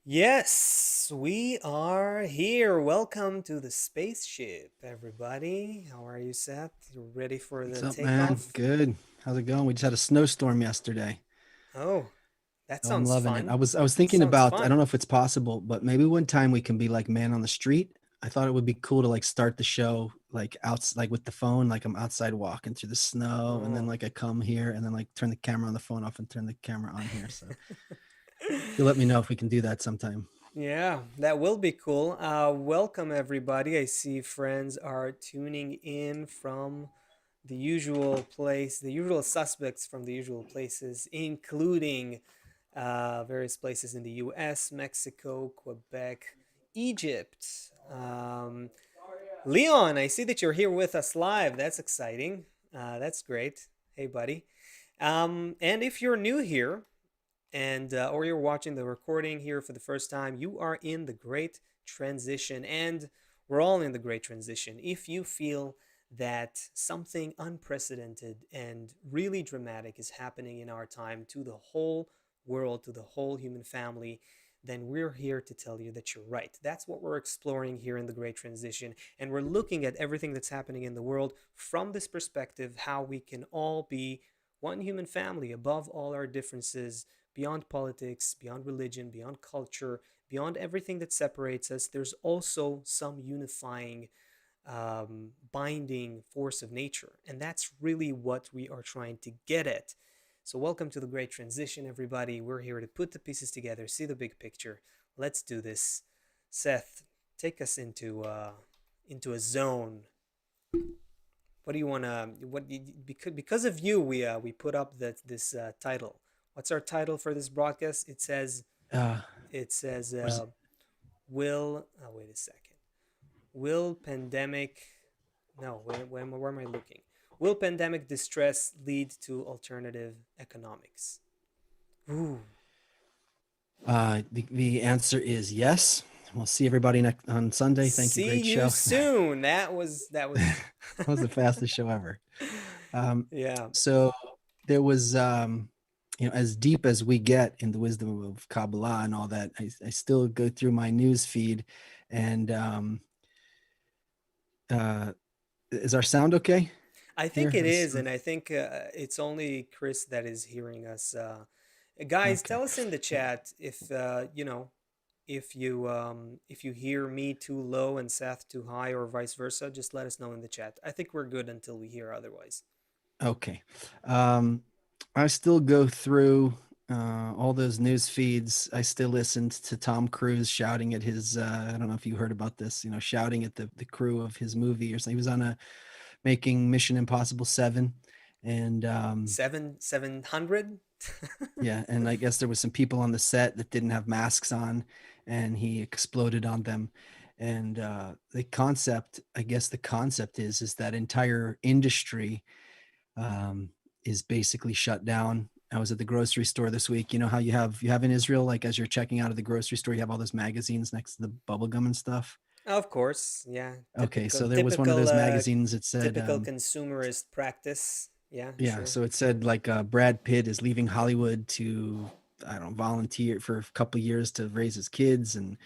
Yes, we are here. Welcome to the spaceship, everybody. How are you, Seth? You ready for What's the up, man? takeoff? Good. How's it going? We just had a snowstorm yesterday. Oh, that So I'm sounds loving it. fun. I was That thinking sounds about, I don't fun. know if it's possible, but maybe one time we can be like man on the street. I thought it would be cool to like start the show like like with the phone, like I'm outside walking through the snow, and then Oh. like I come here and then like turn the camera on the phone off and turn the camera on here. So you let me know if we can do that sometime. Yeah, that will be cool. Welcome, everybody. I see friends are tuning in from the usual place, the usual suspects from the usual places, including various places in the US, Mexico, Quebec, Egypt. Leon, I see that you're here with us live. That's exciting. That's great. Hey, buddy. And if you're new here, or you're watching the recording here for the first time, you are in the great transition, and we're all in the great transition. If you feel that something unprecedented and really dramatic is happening in our time to the whole world, to the whole human family, then we're here to tell you that you're right. That's what we're exploring here in the Great Transition. And we're looking at everything that's happening in the world from this perspective, how we can all be one human family above all our differences, beyond politics, beyond religion, beyond culture, beyond everything that separates us. There's also some unifying, binding force of nature. And that's really what we are trying to get at. So, welcome to the Great Transition, everybody. We're here to put the pieces together, see the big picture. Let's do this. Seth, take us into a zone. What do you want to? Because of you, we put up this title. What's our title for this broadcast? Uh, It says what is will. Oh, wait a second. Will pandemic? No, where am I looking? Will pandemic distress lead to alternative economics? Ooh. the answer is yes. We'll see everybody next on Sunday. Thank you. See Great you show. soon. That was. That was the fastest show ever. Um, Yeah. so there was, as deep as we get in the wisdom of Kabbalah and all that, I still go through my news feed and uh, is our sound okay I think here? it is, and I think it's only Chris that is hearing us. Guys, Okay. tell us in the chat if if you hear me too low and Seth too high, or vice versa. Just let us know in the chat. I think we're good until we hear otherwise. Okay. Um, I still go through all those news feeds. I still listened to Tom Cruise shouting at his, I don't know if you heard about this, shouting at the crew of his movie or something. He was on making Mission Impossible 7. And Seven hundred. yeah, and I guess there was some people on the set that didn't have masks on, and he exploded on them. And I guess the concept is that entire industry um, is basically shut down. I was at the grocery store this week. You know how you have in Israel, like as you're checking out of the grocery store, you have all those magazines next to the bubble gum and stuff. Of course, yeah. Okay, Typical, so there was one of those magazines that said, typical consumerist practice. Yeah, yeah, sure. so it said like Brad Pitt is leaving Hollywood to, I don't know, volunteer for a couple of years to raise his kids, and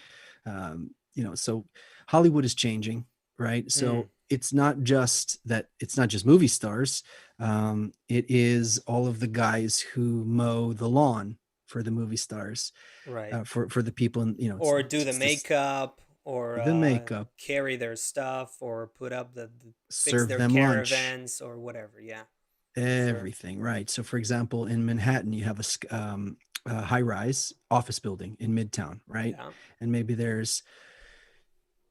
so Hollywood is changing, right? Mm, So it's not just movie stars. It is all of the guys who mow the lawn for the movie stars, right. for the people in, Or do the it's this, makeup, or the makeup, carry their stuff, or put up fix serve their them lunch, caravans, or whatever. Yeah, sure. everything, right? So, for example, in Manhattan, you have a high rise office building in Midtown, right? Yeah, And maybe there's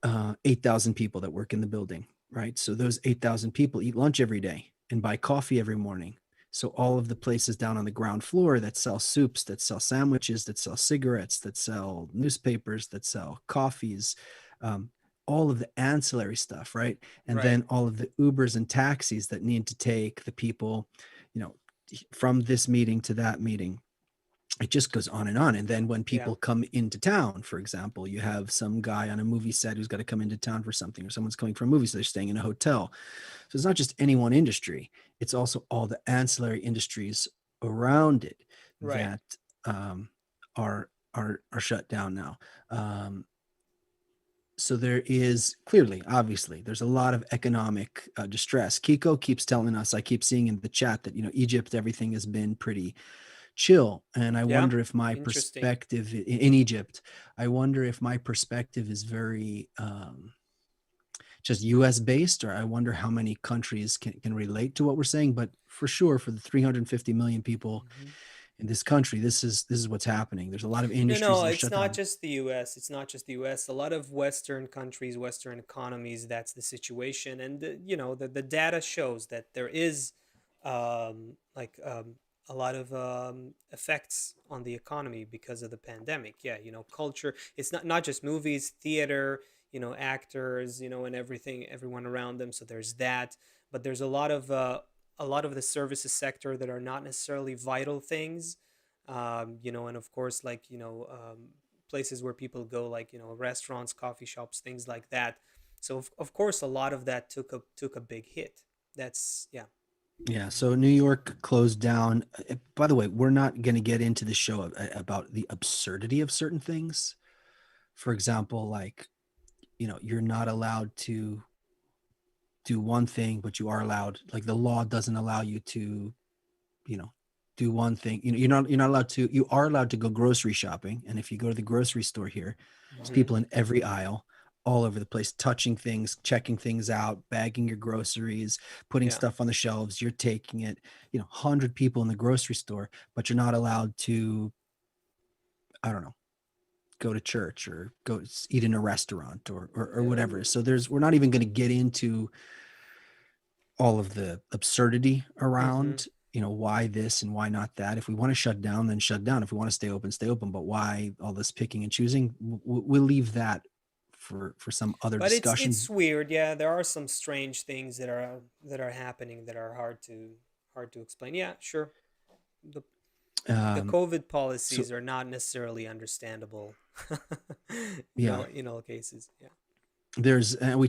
8,000 people that work in the building, right? So those 8,000 people eat lunch every day and buy coffee every morning. So all of the places down on the ground floor that sell soups, that sell sandwiches, that sell cigarettes, that sell newspapers, that sell coffees, um, all of the ancillary stuff, right? And right. then all of the Ubers and taxis that need to take the people, you know, from this meeting to that meeting. It just goes on and on. And then when Yeah, people come into town, for example, you have some guy on a movie set who's got to come into town for something, or someone's coming from a movie, so they're staying in a hotel. So it's not just any one industry, it's also all the ancillary industries around it right. that um, are are shut down now. Um, so there is clearly, obviously, there's a lot of economic distress. Kiko keeps telling us, I keep seeing in the chat that, Egypt, everything has been pretty chill. And I Yeah, wonder if my interesting. perspective in Egypt, I wonder if my perspective is very just US based, or I wonder how many countries can relate to what we're saying. But for sure, for the 350 million people Mhm. in this country, this is what's happening. There's a lot of No, industries no, that are it's shut not down. just the US. It's not just the US. A lot of Western countries, Western economies, that's the situation. And, the data shows that there is like a lot of effects on the economy because of the pandemic. Yeah, culture. It's not just movies, theater, actors, and everything, everyone around them. So there's that. But there's a lot of the services sector that are not necessarily vital things, and of course, like, places where people go, like, restaurants, coffee shops, things like that. So of course, a lot of that took a big hit. That's, yeah. Yeah, so New York closed down. By the way, we're not going to get into the show about the absurdity of certain things. For example, like, you're not allowed to do one thing, but you are allowed, like the law doesn't allow you to, you know, do one thing. You're not allowed to, you are allowed to go grocery shopping. And if you go to the grocery store here, there's Hmm. people in every aisle all over the place, touching things, checking things out, bagging your groceries, putting Yeah. stuff on the shelves. You're taking it, 100 people in the grocery store, but you're not allowed to, I don't know, go to church or go eat in a restaurant or whatever. So we're not even going to get into all of the absurdity Hmm. around, why this and why not that. If we want to shut down, then shut down. If we want to stay open. But why all this picking and choosing? We'll leave that for some other But it's discussion. weird. Yeah, there are some strange things that are happening that are hard to explain. Yeah, sure. The um COVID so policies are not necessarily understandable. yeah, In all cases. Yeah. there's the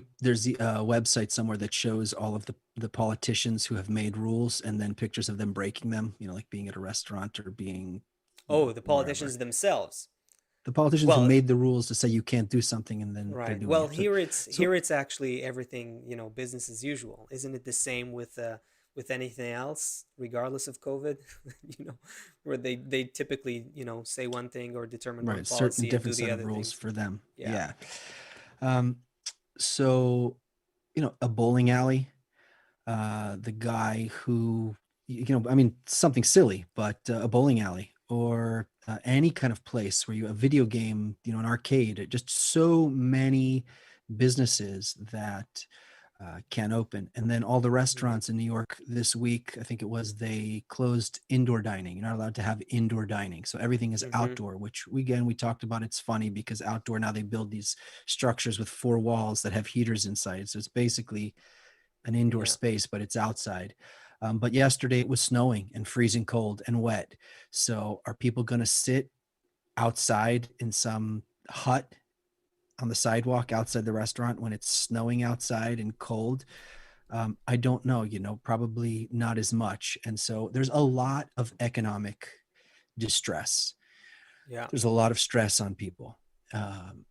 website somewhere that shows all of the politicians who have made rules, and then pictures of them breaking them, like being at a restaurant or being, Oh, the wherever. politicians themselves. The politicians who Well, made the rules to say you can't do something, and then they're right. doing Well, it. So here it's actually everything, business as usual. Isn't it the same with anything else, regardless of COVID? Where they typically, say one thing or determine one right, certain policy and do different the set of other rules things. for them. Yeah. Yeah. um so a bowling alley, the guy who, I mean, something silly, but a bowling alley or any kind of place where you a video game, an arcade, just so many businesses that can open. And then all the Hmm. restaurants in New York this week, I think it was, they closed indoor dining. You're not allowed to have indoor dining. So everything is Hmm. outdoor, which again, we talked about. It's funny because outdoor now they build these structures with four walls that have heaters inside. So it's basically an indoor Yeah. space, but it's outside. But yesterday it was snowing and freezing cold and wet. So are people going to sit outside in some hut on the sidewalk outside the restaurant when it's snowing outside and cold? I don't know, probably not as much. And so there's a lot of economic distress. Yeah. There's a lot of stress on people. Um,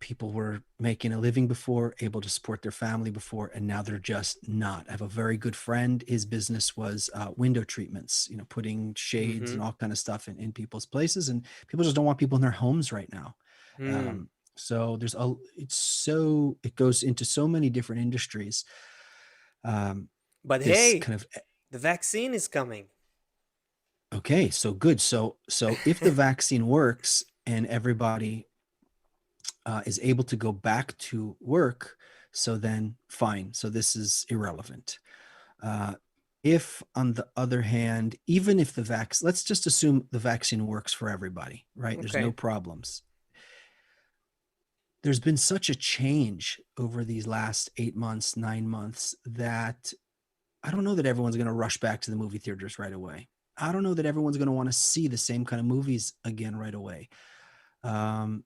People were making a living before, able to support their family before, and now they're just not. I have a very good friend. His business was window treatments, putting shades Hmm. and all kind of stuff in people's places, and people just don't want people in their homes right now. Hmm. So it goes into so many different industries. Um, But this hey, kind of the vaccine is coming. Okay, so good. So if the vaccine works and everybody is able to go back to work, so then fine. So this is irrelevant. Uh, if, on the other hand, even if let's just assume the vaccine works for everybody, right? There's no Okay. problems. There's been such a change over these last 8 months, 9 months, that I don't know that everyone's going to rush back to the movie theaters right away. I don't know that everyone's going to want to see the same kind of movies again right away. Um,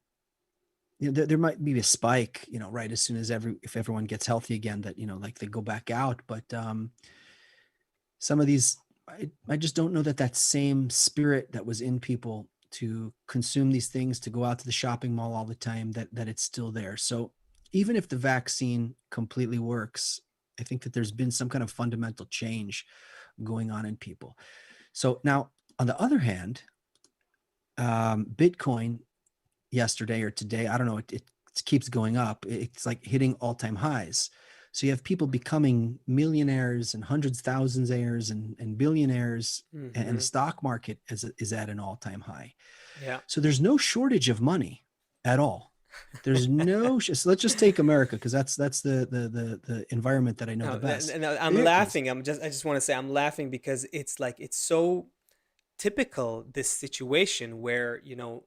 there might be a spike, right as soon as if everyone gets healthy again, that like they go back out. But some of these, I just don't know that same spirit that was in people to consume these things, to go out to the shopping mall all the time, that it's still there. So even if the vaccine completely works, I think that there's been some kind of fundamental change going on in people. So now, on the other hand, Bitcoin yesterday or today, I don't know, it keeps going up. It's like hitting all-time highs. So you have people becoming millionaires and hundreds of thousands and billionaires, and the Mm-hmm. stock market is at an all-time high. Yeah. So there's no shortage of money at all. There's no. So let's just take America, because that's the environment that I know the No, best. no, I'm There is. laughing. I just want to say I'm laughing because it's like it's so typical, this situation where,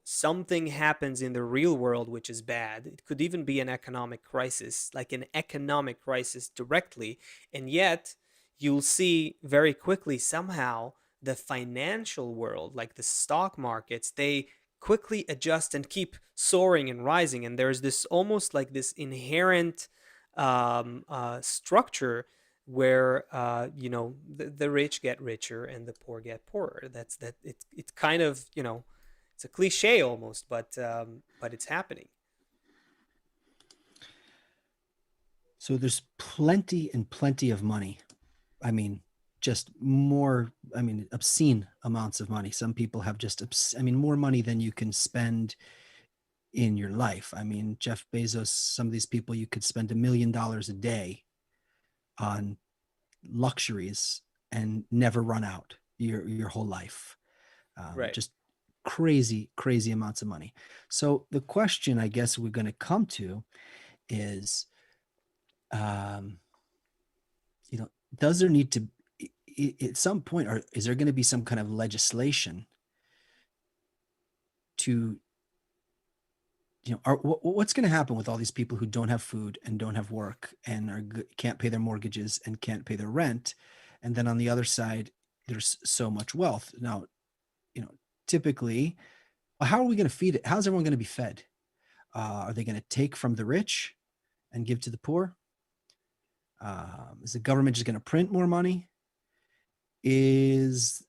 something happens in the real world which is bad. It could even be an economic crisis, like an economic crisis directly, and yet you'll see very quickly somehow the financial world, like the stock markets, they quickly adjust and keep soaring and rising, and there's this almost like this inherent structure where the rich get richer and the poor get poorer. It's kind of, it's a cliche almost, but it's happening. So there's plenty and plenty of money. I mean, just more, I mean, obscene amounts of money. Some people have just, I mean, more money than you can spend in your life. I mean, Jeff Bezos, some of these people, you could spend $1 million a day on luxuries and never run out your whole life. Right. Just crazy, crazy amounts of money. So the question I guess we're going to come to is, um, does there need to, at some point, or is there going to be some kind of legislation to, what's going to happen with all these people who don't have food and don't have work and can't pay their mortgages and can't pay their rent, and then on the other side there's so much wealth now, you know typically, how are we going to feed it? How's everyone going to be fed? Are they going to take from the rich and give to the poor? Is the government just going to print more money? Is,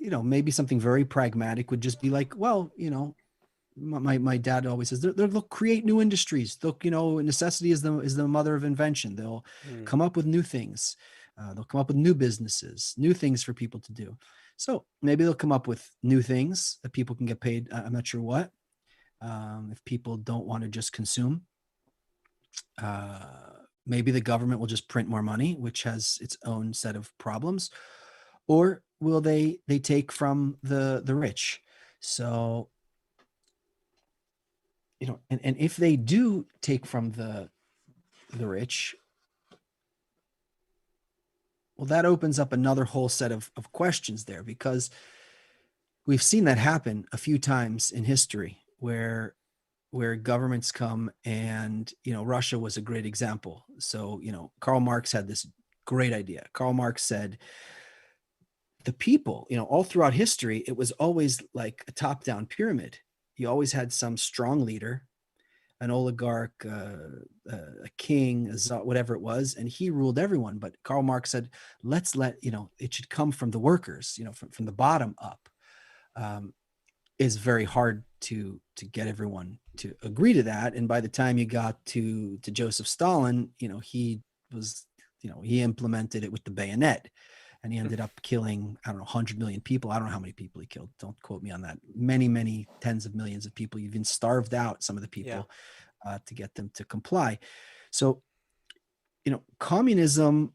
maybe something very pragmatic would just be like, well, my dad always says they'll create new industries. They'll, necessity is the mother of invention. They'll Mm. come up with new things. They'll come up with new businesses, new things for people to do. So maybe they'll come up with new things that people can get paid. I'm not sure what. If people don't want to just consume, uh, maybe the government will just print more money, which has its own set of problems. Or will they take from the rich? So, and if they do take from the rich, well, that opens up another whole set of questions there, because we've seen that happen a few times in history where governments come, and Russia was a great example. So Karl Marx had this great idea. Karl Marx said the people, all throughout history, it was always like a top-down pyramid. You always had some strong leader, an oligarch, a king, a czar, whatever it was, and he ruled everyone. But Karl Marx said, let's let, it should come from the workers, from the bottom up. Is very hard to get everyone to agree to that. And by the time you got to Joseph Stalin, he was, he implemented it with the bayonet, and he ended up killing, I don't know, 100 million people. I don't know how many people he killed. Don't quote me on that. Many, many tens of millions of people. You've even starved out some of the Yeah. people to get them to comply. So, communism.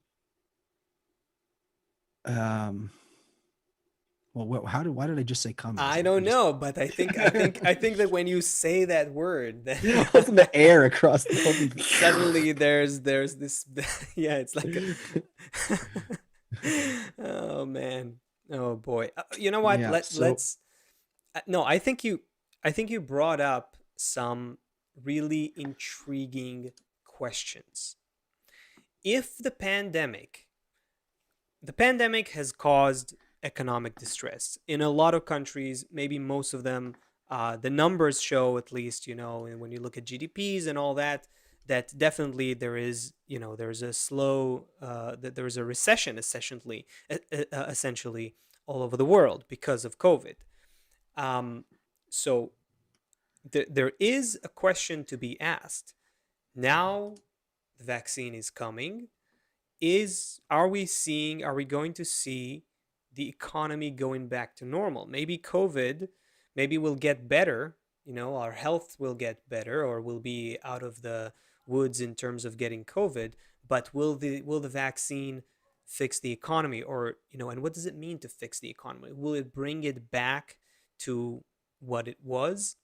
Um, well, why did I just say I communism? don't know, but I think that when you say that word, Wasn't the air across the open? suddenly there's this yeah, it's like oh man. Oh boy. You know what? Yeah. So Let's no, I think you brought up some really intriguing questions. If the pandemic has caused economic distress in a lot of countries, maybe most of them. The numbers show, at least, and when you look at GDPs and all that, that definitely there's a slow, that there is a recession, essentially all over the world because of COVID. Um, So there is a question to be asked. Now the vaccine is coming. Are we going to see the economy going back to normal? Maybe COVID, maybe we'll get better, our health will get better, or we'll be out of the woods in terms of getting COVID, but will the vaccine fix the economy? Or, and what does it mean to fix the economy? Will it bring it back to what it was?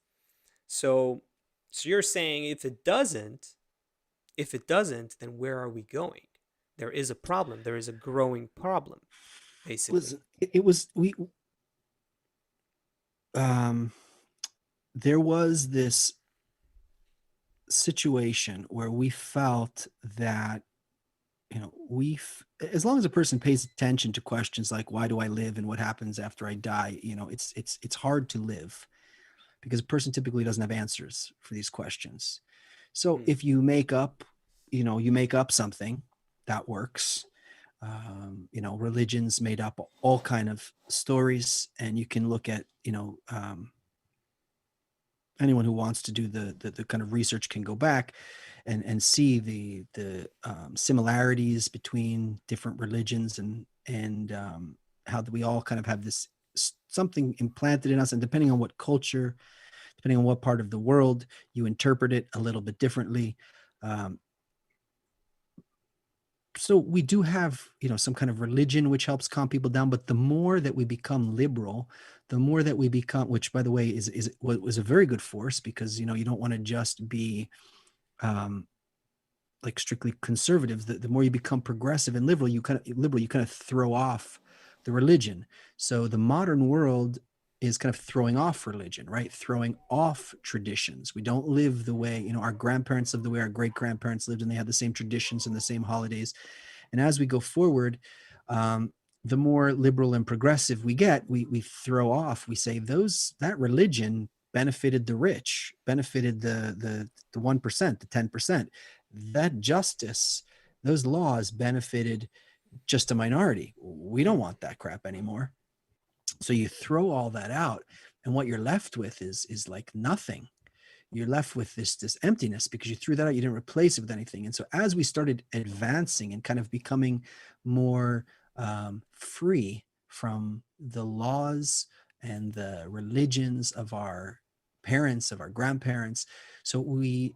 So so you're saying if it doesn't, then where are we going? There is a problem. There is a growing problem, basically. It was we um there was this situation where we felt that, as long as a person pays attention to questions like why do I live and what happens after I die, it's hard to live because a person typically doesn't have answers for these questions. So Hmm. if you make up something that works. Religions made up all kind of stories, and you can look at, anyone who wants to do the kind of research can go back and see the similarities between different religions, and how we all kind of have this something implanted in us, and depending on what culture, depending on what part of the world, you interpret it a little bit differently. um, so we do have, some kind of religion which helps calm people down, but the more that we become liberal, the more that we become, which by the way was a very good force, because you don't want to just be um like strictly conservative. The more you become progressive and liberal, you kind of throw off the religion. So the modern world is kind of throwing off religion, right? Throwing off traditions. We don't live the way, our grandparents lived, the way our great grandparents lived, and they had the same traditions and the same holidays. And as we go forward, um, the more liberal and progressive we get, we throw off. We say that religion benefited the rich, benefited the 1%, the 10%. That justice, those laws benefited just a minority. We don't want that crap anymore. So you throw all that out, and what you're left with is like nothing. You're left with this emptiness because you threw that out, you didn't replace it with anything. And so as we started advancing and kind of becoming more free from the laws and the religions of our parents, of our grandparents, so we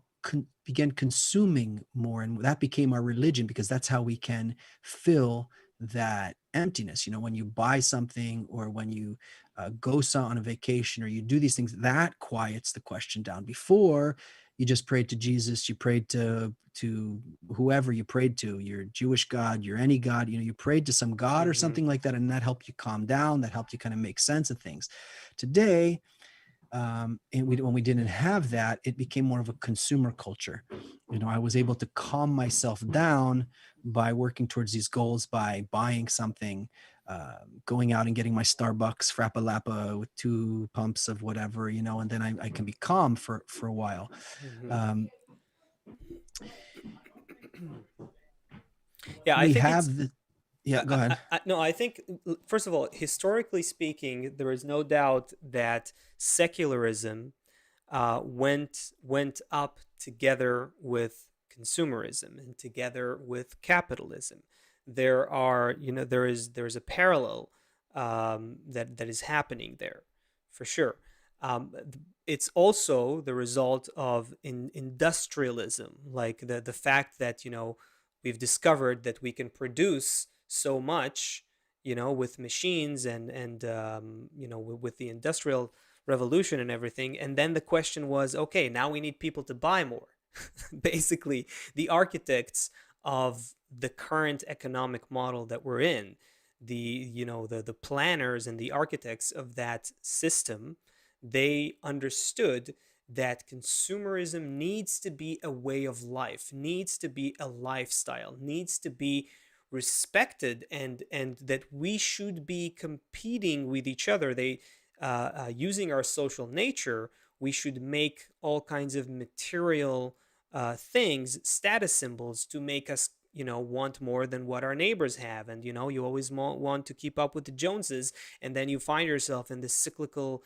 began consuming more, and that became our religion, because that's how we can fill that emptiness. When you buy something, or when you go on a vacation, or you do these things, that quiets the question down. Before, you just prayed to Jesus, you prayed to whoever you prayed to, your Jewish God, your any God, you prayed to some God or Hmm. something like that, and that helped you calm down, that helped you kind of make sense of things. Today, when we didn't have that, it became more of a consumer culture. I was able to calm myself down by working towards these goals, by buying something, going out and getting my Starbucks Frappa Lappa with 2 pumps of whatever, and then I can be calm for a while. Hmm. Um, Yeah, I we think it's. have the, yeah, go ahead. No, I think, first of all, historically speaking, there is no doubt that secularism went up together with consumerism and together with capitalism. There is a parallel that is happening there, for sure. It's also the result of industrialism, like the fact that we've discovered that we can produce so much, with machines and with the industrial revolution and everything. And then the question was, okay, now we need people to buy more. Basically, the architects of the current economic model that we're in, the planners and the architects of that system, they understood that consumerism needs to be a way of life, needs to be a lifestyle, needs to be respected, and that we should be competing with each other. Using our social nature, we should make all kinds of material things, status symbols, to make us want more than what our neighbors have. And you always want to keep up with the Joneses, and then you find yourself in this cyclical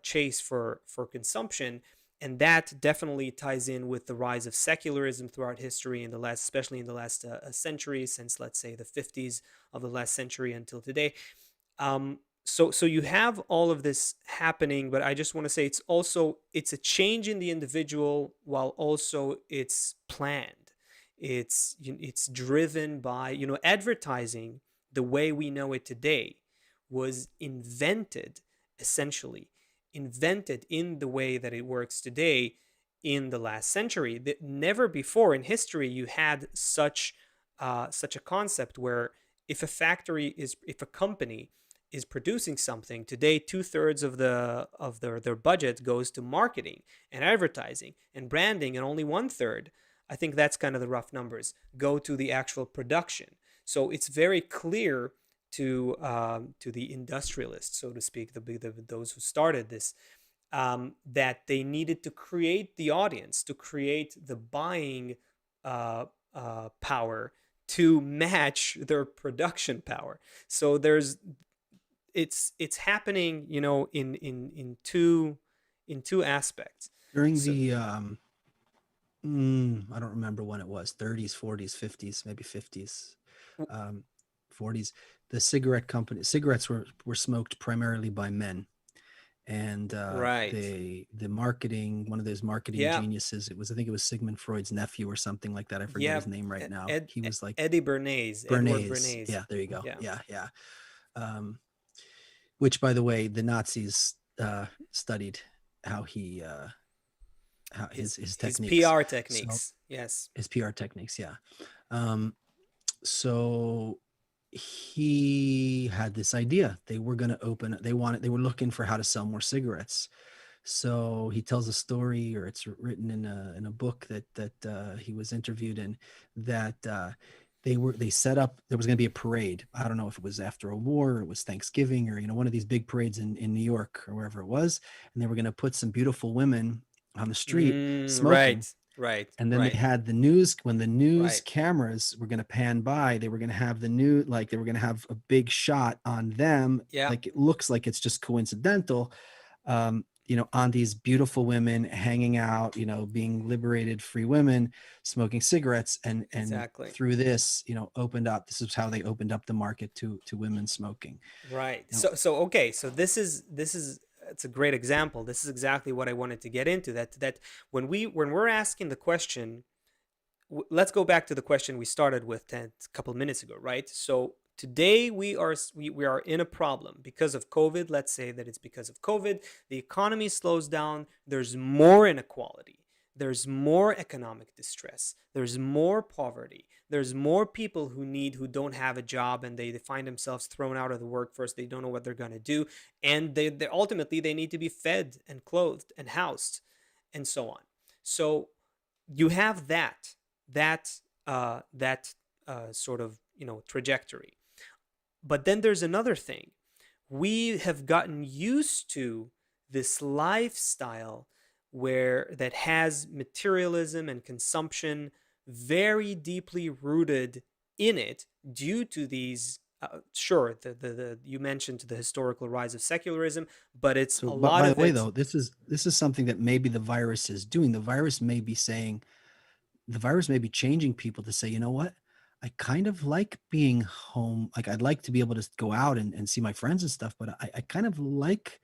chase for consumption. And that definitely ties in with the rise of secularism throughout history in the last, especially in the last century, since let's say the 50s of the last century until today. So you have all of this happening, but I just want to say it's a change in the individual while also it's planned. It's driven by, advertising the way we know it today was invented, essentially invented in the way that it works today in the last century. That never before in history you had such a concept where if a company is producing something today, 2/3 of their budget goes to marketing and advertising and branding, and only 1/3, I think that's kind of the rough numbers, go to the actual production. So it's very clear to the industrialists, so to speak, those who started this, that they needed to create the audience, to create the buying power to match their production power. So it's happening, in two aspects. During So the I don't remember when it was, 30s, 40s, 50s, maybe 50s, um, 40s. The cigarettes were smoked primarily by men, and right, the marketing, one of those marketing yeah, geniuses, I think it was Sigmund Freud's nephew or something like that. I forget yeah, his name right now. Ed, He was like Eddie Bernays, Edward Bernays. Bernays. Yeah, there you go. Yeah, Yeah, yeah. Um, which, by the way, the Nazis studied how he how his his techniques. PR So techniques, yes. his PR techniques, yeah. Um, so he had this idea. They were going to open. They were looking for how to sell more cigarettes. So he tells a story, or it's written in a book that he was interviewed in, that they set up. There was going to be a parade. I don't know if it was after a war, or it was Thanksgiving, or one of these big parades in New York or wherever it was, and they were going to put some beautiful women on the street smoking. Right, right, And then they right, had the news, when the news right. cameras were going to pan by, they were going to have the new, like they were going to have a big shot on them. Yeah, Like it looks like it's just coincidental, on these beautiful women hanging out, being liberated free women, smoking cigarettes. And exactly. through this, this is how they opened up the market to women smoking. Right. You know, So okay. So this is it's a great example. This is exactly what I wanted to get into. That when we're asking the question, let's go back to the question we started with a couple minutes ago, right? So today we are in a problem because of COVID. Let's say that it's because of COVID. The economy slows down. There's more inequality. There's more economic distress. There's more poverty. There's more people who don't have a job, and they find themselves thrown out of the workforce. They don't know what they're going to do, and they ultimately they need to be fed and clothed and housed, and so on. So you have that sort of trajectory. But then there's another thing. We have gotten used to this lifestyle where that has materialism and consumption very deeply rooted in it due to these sure the you mentioned the historical rise of secularism, but it's so, a but lot by the of way, it. though, this is something that maybe the virus is doing. The virus may be changing people to say, you know what? I kind of like being home. Like I'd like to be able to go out and see my friends and stuff, but I kind of like,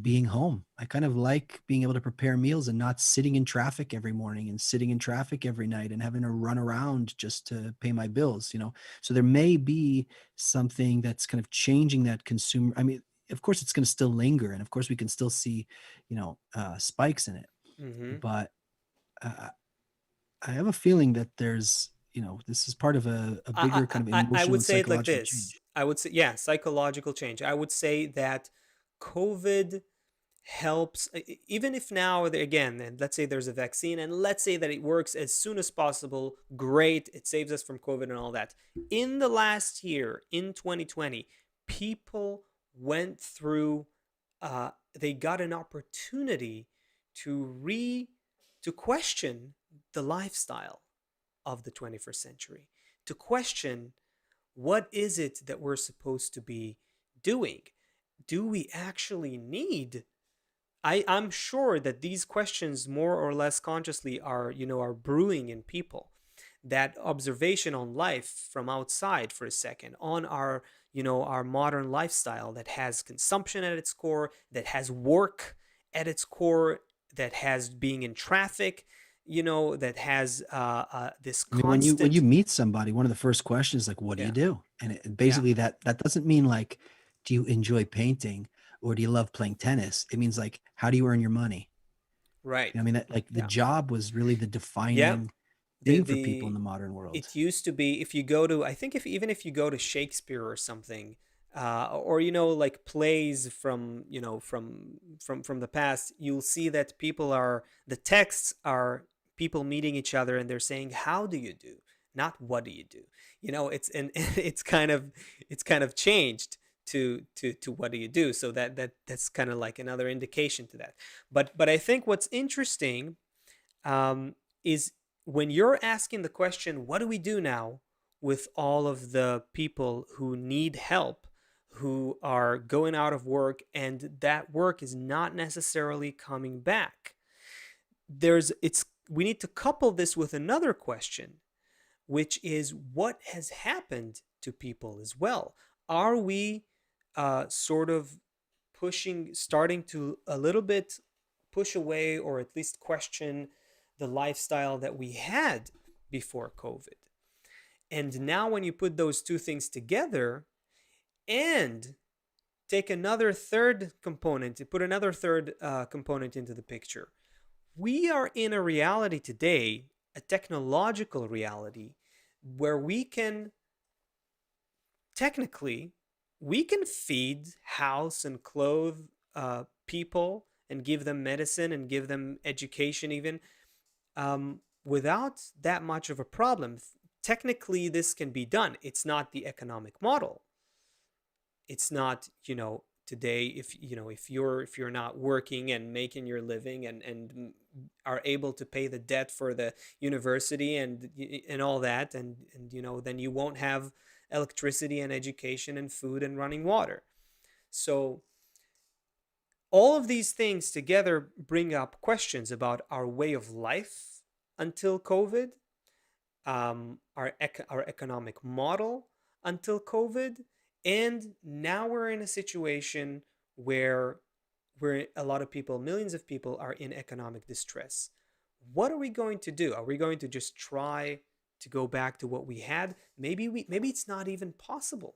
being home. I kind of like being able to prepare meals and not sitting in traffic every morning and sitting in traffic every night and having to run around just to pay my bills. So there may be something that's kind of changing that consumer. I mean, of course it's going to still linger, and of course we can still see, spikes in it, Mhm. but uh, I have a feeling that this is part of a I, bigger kind of I emotional would and say it like psychological this. change. I would say, yeah, psychological change. I would say that COVID helps, even if now, again, and let's say there's a vaccine, and let's say that it works as soon as possible. Great. It saves us from COVID and all that. In the last year, in 2020, people went through, they got an opportunity to to question the lifestyle of the 21st century, to question what is it that we're supposed to be doing. do we actually need? I'm sure that these questions more or less consciously are, are brewing in people. That observation on life from outside for a second, on our, our modern lifestyle that has consumption at its core, that has work at its core, that has being in traffic, that has this I mean, when you constant. meet somebody, one of the first questions is like, "What do you Yeah, do?" And yeah, basically, that doesn't mean like, "Do you enjoy painting?" or "Do you love playing tennis?" It means like, "How do you earn your money?" right, You know, I mean, that like the yeah, job was really the yeah. defining the thing for people in the the modern world. it used to be, if you go to, I think, if even if you go to Shakespeare or something, or like plays from, from the past, you'll see that people are, the texts are people meeting each other and they're saying, how do you do, not what do you do. It's, and it's kind of changed to what do you do. So that's kind of like another indication to that. But I think what's interesting, is when you're asking the question, what do we do now with all of the people who need help, who are going out of work, and that work is not necessarily coming back? We need to couple this with another question, which is what has happened to people as well. Are we sort of starting to a little bit push away, or at least question the lifestyle that we had before COVID? And now, when you put those two things together and take another third component, to put another third component into the picture, we are in a reality today, a technological reality, where we can technically we can feed, house, and clothe people, and give them medicine, and give them education, even, without that much of a problem. Technically, this can be done. It's not the economic model. It's not, today, if you're not working and making your living, and are able to pay the debt for the university, and all that, and then you won't have electricity and education and food and running water. So all of these things together bring up questions about our way of life until COVID, our economic model until COVID, and now we're in a situation where a lot of people, millions of people, are in economic distress. What are we going to do? Are we going to just try to go back to what we had? Maybe it's not even possible.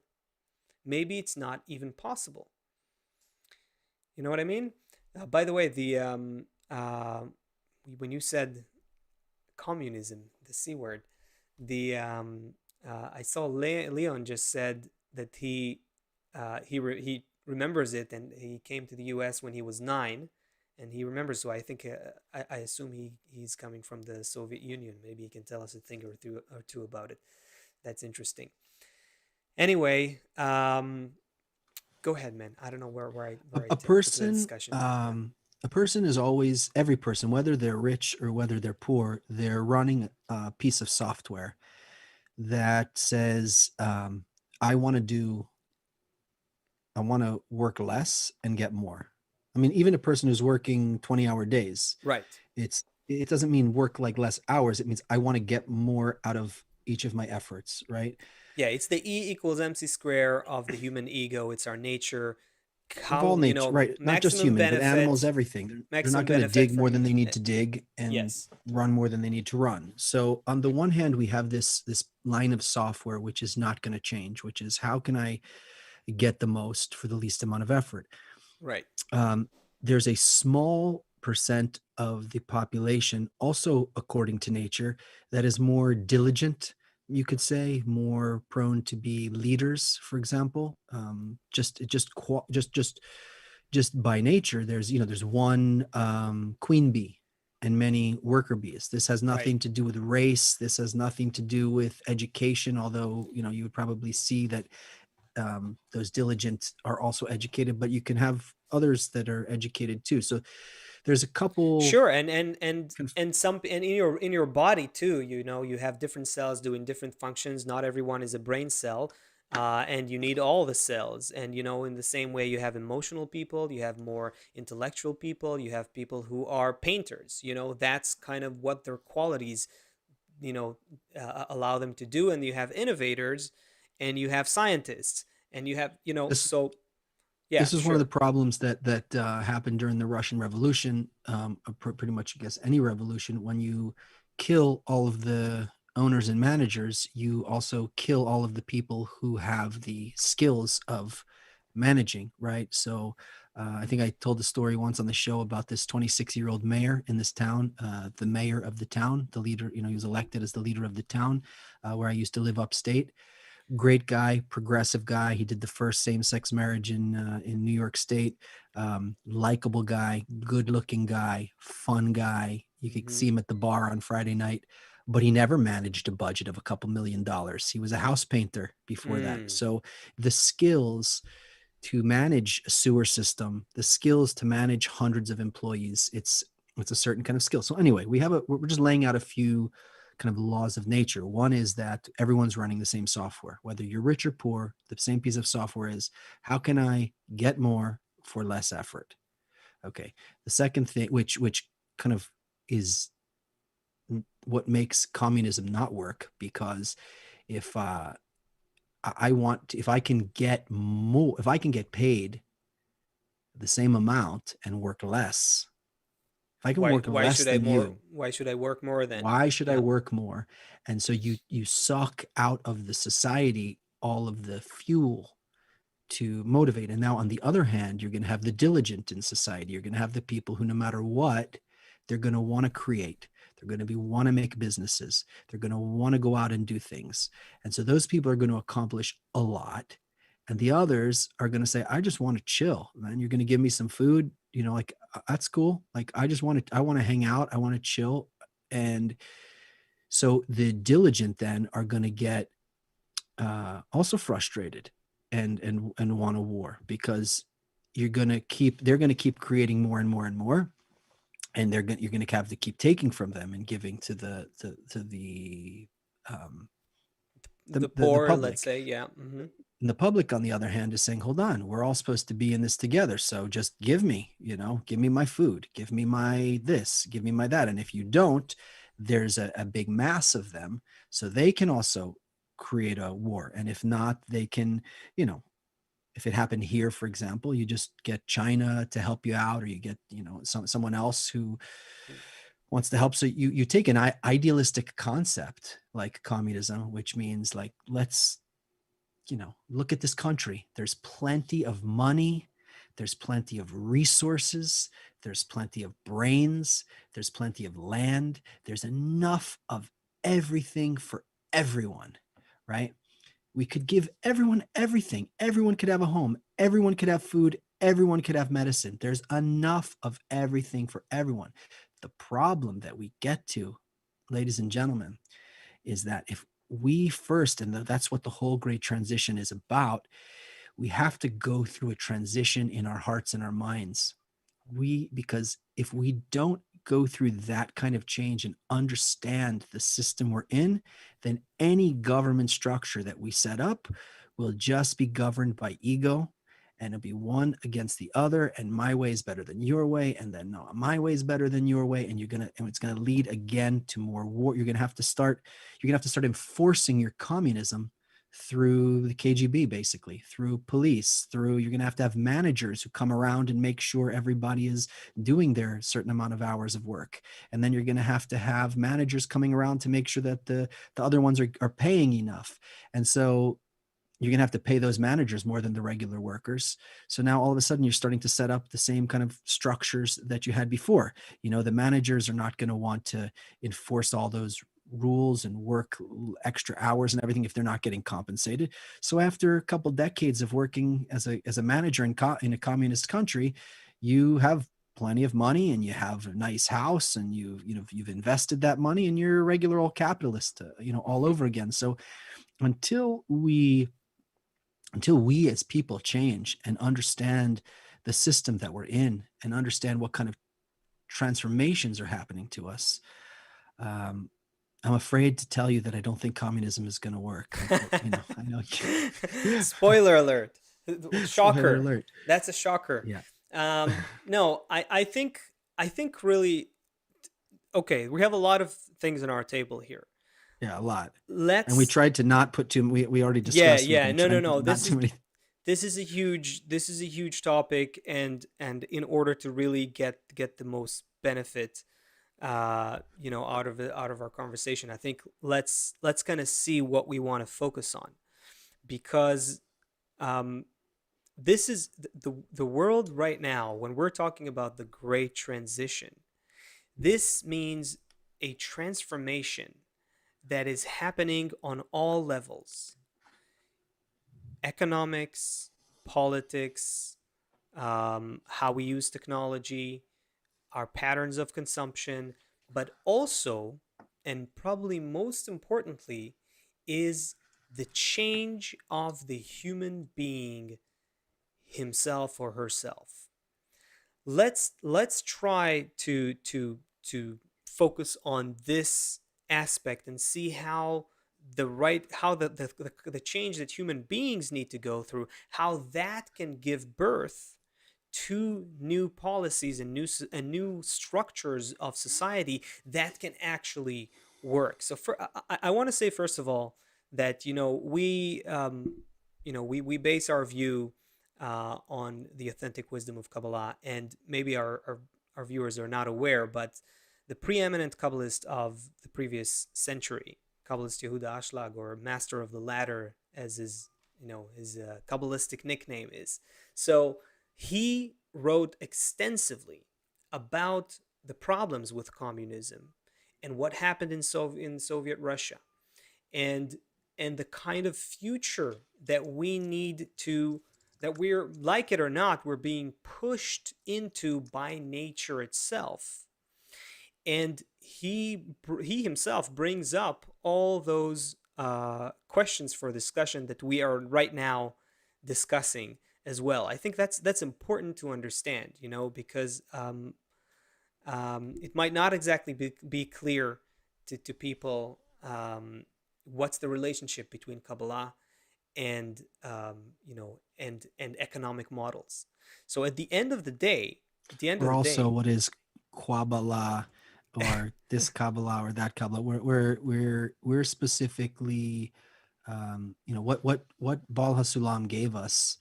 Maybe it's not even possible. You know what I mean? By the way, the when you said communism, the C word, the I saw Leon just said that he remembers it, and he came to the U.S. when he was 9, and he remembers. So I think, I assume he's coming from the Soviet Union. Maybe he can tell us a thing or two about it. That's interesting. Anyway, go ahead, man. I don't know where I A, where I a took the person, discussion to. Yeah. um, a person is always every person, whether they're rich or whether they're poor, they're running a piece of software that says, "I want to do I want to work less and get more." I mean, even a person who's working 20-hour days, Right. it doesn't mean work like less hours. It means I want to get more out of each of my efforts, right? Yeah, it's the E equals MC square of the human ego. It's our nature. Of all How, nature, right? Not just maximum human, but animals, benefit, everything. They're not maximum going to benefit dig more from. than they need to dig and Yes. run more than they need to run. So on the one hand, we have this line of software which is not going to change, which is how can I get the most for the least amount of effort. Right. um, there's a small percent of the population, also according to nature, that is more diligent, you could say, more prone to be leaders, for example. Just by nature, there's one queen bee and many worker bees. This has Right. nothing to do with race. This has nothing to do with education, although you would probably see that those diligent are also educated, but you can have others that are educated too. So there's a couple. Sure, and some, and in your body too. You have different cells doing different functions. Not everyone is a brain cell. and you need all the cells. And in the same way, you have emotional people, you have more intellectual people, you have people who are painters. That's kind of what their qualities you know allow them to do. And you have innovators, and you have scientists, and you have This so yeah, this is one of the sure. problems that happened during the Russian Revolution, pretty much, I guess, any revolution. When you kill all of the owners and managers, you also kill all of the people who have the skills of managing, right? So I think I told the story once on the show about this 26-year-old mayor in this town, the mayor of the town, the leader, he was elected as the leader of the town, where I used to live upstate. Great guy, progressive guy. He did the first same-sex marriage in New York State. Likable guy, good-looking guy, fun guy. You could Mm-hmm. see him at the bar on Friday night, but he never managed a budget of a couple $1 million. He was a house painter before that. Mm. So the skills to manage a sewer system, the skills to manage hundreds of employees, it's a certain kind of skill. So anyway, we're just laying out a few kind of laws of nature. One is that everyone's running the same software, whether you're rich or poor. The same piece of software is, how can I get more for less effort? Okay. The second thing, which kind of is what makes communism not work, because if I want to, if I can get more, if I can get paid the same amount and work less, if I can why work why less should I than more you, why should I work more then? why should I Yeah. work more? And so you suck out of the society all of the fuel to motivate. And now on the other hand, you're going to have the diligent in society. You're going to have the people who, no matter what, they're going to want to create. They're going to want to make businesses. They're going to want to go out and do things. And so those people are going to accomplish a lot. And the others are going to say, I just want to chill, man. You're going to give me some food, like, that's cool. Like, I want to hang out. I want to chill. And so the diligent then are going to get also frustrated and want a war, because they're gonna keep creating more and more and more, and you're gonna have to keep taking from them and giving to the um, The the poor, let's public. say. Yeah. Mm-hmm. And the public, on the other hand, is saying, hold on, we're all supposed to be in this together. So just give me my food, give me my this, give me my that. And if you don't, there's a big mass of them. So they can also create a war. And if not, they can, you know, if it happened here, for example, you just get China to help you out, or you get, someone else who wants to help. So you take an idealistic concept like communism, which means, like, let's, look at this country. There's plenty of money. There's plenty of resources. There's plenty of brains. There's plenty of land. There's enough of everything for everyone, right? We could give everyone everything. Everyone could have a home. Everyone could have food. Everyone could have medicine. There's enough of everything for everyone. The problem that we get to, ladies and gentlemen, is that if we first, and that's what the whole great transition is about, we have to go through a transition in our hearts and our minds. Because if we don't go through that kind of change and understand the system we're in, then any government structure that we set up will just be governed by ego, and it'll be one against the other, and my way is better than your way, and then no, my way is better than your way, and it's gonna lead again to more war. You're gonna have to start enforcing your communism through the KGB, basically, through police, you're going to have managers who come around and make sure everybody is doing their certain amount of hours of work. And then you're going to have managers coming around to make sure that the other ones are paying enough. And so you're going to have to pay those managers more than the regular workers. So now all of a sudden you're starting to set up the same kind of structures that you had before. The managers are not going to want to enforce all those rules and work extra hours and everything if they're not getting compensated. So after a couple decades of working as a manager in a communist country, you have plenty of money and you have a nice house, and you've invested that money, and you're a regular old capitalist, all over again. So until we as people change and understand the system that we're in, and understand what kind of transformations are happening to us, um, I'm afraid to tell you that I don't think communism is going to work. I know. Spoiler alert. Spoiler Shocker. alert. That's a shocker. Yeah. No, I think really okay, we have a lot of things on our table here. Yeah, a lot. And we Let's tried to not put too. We already yeah, discussed. We're yeah. going to No, try no, and put no. not too many. This is a huge topic, and in order to really get the most benefit out of it, out of our conversation, I think let's kind of see what we want to focus on, because um this is the world right now. When we're talking about the great transition, this means a transformation that is happening on all levels: economics, politics, how we use technology, our patterns of consumption, but also, and probably most importantly, is the change of the human being himself or herself. Let's try to focus on this aspect and see how the change that human beings need to go through, how that can give birth to new policies and new structures of society that can actually work. So I want to say first of all that we base our view on the authentic wisdom of Kabbalah, and maybe our viewers are not aware, but the preeminent Kabbalist of the previous century, Kabbalist Yehuda Ashlag, or Master of the Ladder, as his Kabbalistic nickname is. So he wrote extensively about the problems with communism and what happened in Soviet Russia, and the kind of future that we need to, that we're, like it or not, we're being pushed into by nature itself. And he himself brings up all those questions for discussion that we are right now discussing as well. I think that's important to understand, because it might not exactly be clear to people, what's the relationship between Kabbalah and and economic models. So at the end of Or the also, day, what is Kabbalah, or this Kabbalah, or that Kabbalah? We're specifically, what Bal Hasulam gave us.